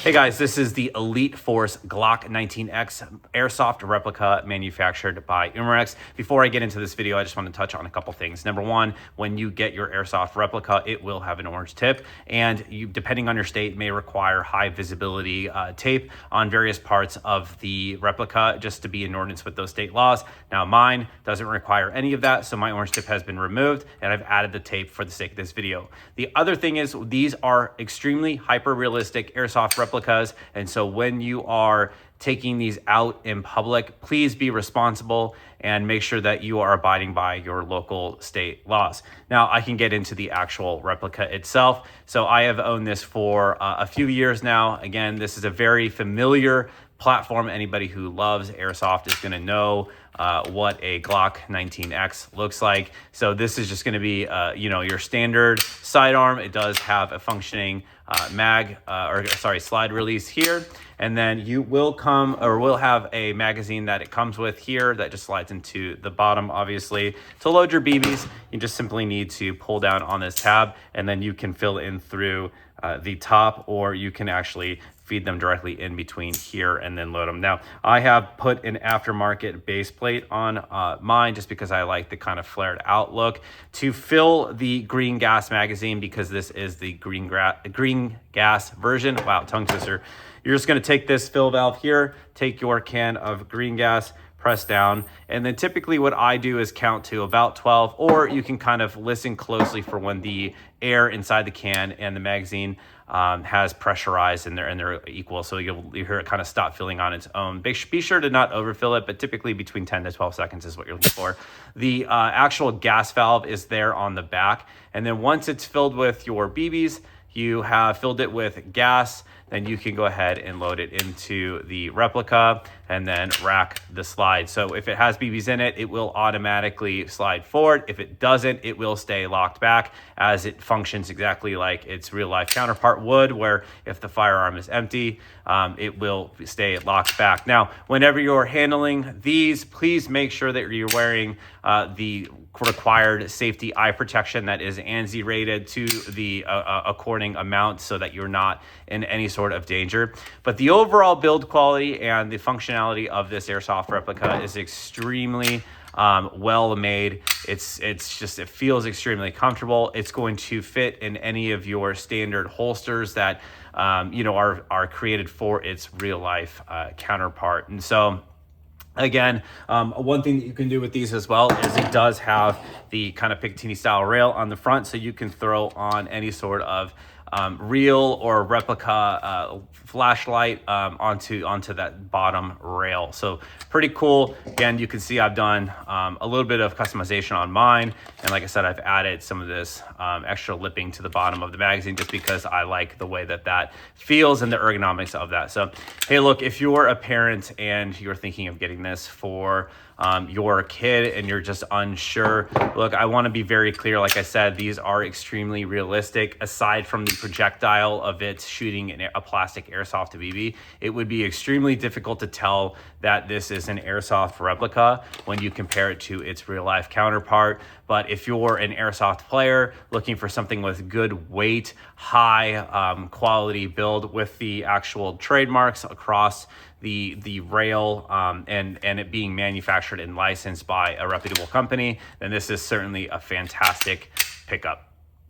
Hey guys, this is the Elite Force Glock 19X airsoft replica manufactured by Umarex. Before I get into this video, I just want to touch on a couple things. Number one, when you get your airsoft replica, it will have an orange tip, and you, depending on your state, may require high visibility tape on various parts of the replica just to be in accordance with those state laws. Now mine doesn't require any of that, so my orange tip has been removed and I've added the tape for the sake of this video. The other thing is these are extremely hyper realistic airsoft replicas. And so when you are taking these out in public, please be responsible and make sure that you are abiding by your local state laws. Now I can get into the actual replica itself. So I have owned this for a few years now. Again, this is a very familiar platform. Anybody who loves airsoft is going to know what a Glock 19X looks like. So this is just going to be your standard sidearm. It does have a functioning slide release here, and then you will have a magazine that it comes with here that just slides into the bottom. Obviously, to load your BBs, you just simply need to pull down on this tab, and then you can fill in through the top, or you can actually feed them directly in between here and then load them. Now, I have put an aftermarket base plate on mine just because I like the kind of flared out look to fill the green gas magazine, because this is the green gas version. Wow, tongue twister. You're just gonna take this fill valve here, take your can of green gas, press down, and then typically what I do is count to about 12, or you can kind of listen closely for when the air inside the can and the magazine has pressurized and they're equal, so you hear it kind of stop filling on its own. Be sure to not overfill it, but typically between 10 to 12 seconds is what you're looking for. The actual gas valve is there on the back, and then once it's filled with your BBs, you have filled it with gas, then you can go ahead and load it into the replica and then rack the slide. So if it has BBs in it, it will automatically slide forward. If it doesn't, it will stay locked back, as it functions exactly like its real life counterpart would, where if the firearm is empty, it will stay locked back. Now, whenever you're handling these, please make sure that you're wearing the required safety eye protection that is ANSI rated to the according amount, so that you're not in any sort of danger. But the overall build quality and the functionality of this airsoft replica is extremely well made. It feels extremely comfortable. It's going to fit in any of your standard holsters that are created for its real life counterpart. And so again, one thing that you can do with these as well is it does have the kind of Picatinny style rail on the front, so you can throw on any sort of real or replica flashlight onto that bottom rail. So pretty cool. Again, you can see I've done a little bit of customization on mine, and like I said, I've added some of this extra lipping to the bottom of the magazine just because I like the way that feels and the ergonomics of that. So hey, look, if you're a parent and you're thinking of getting this for your kid and you're just unsure, look, I want to be very clear. Like I said, these are extremely realistic. Aside from the projectile of it shooting a plastic airsoft BB, it would be extremely difficult to tell that this is an airsoft replica when you compare it to its real life counterpart. But if you're an airsoft player looking for something with good weight, high quality build with the actual trademarks across the rail and it being manufactured and licensed by a reputable company, then this is certainly a fantastic pickup.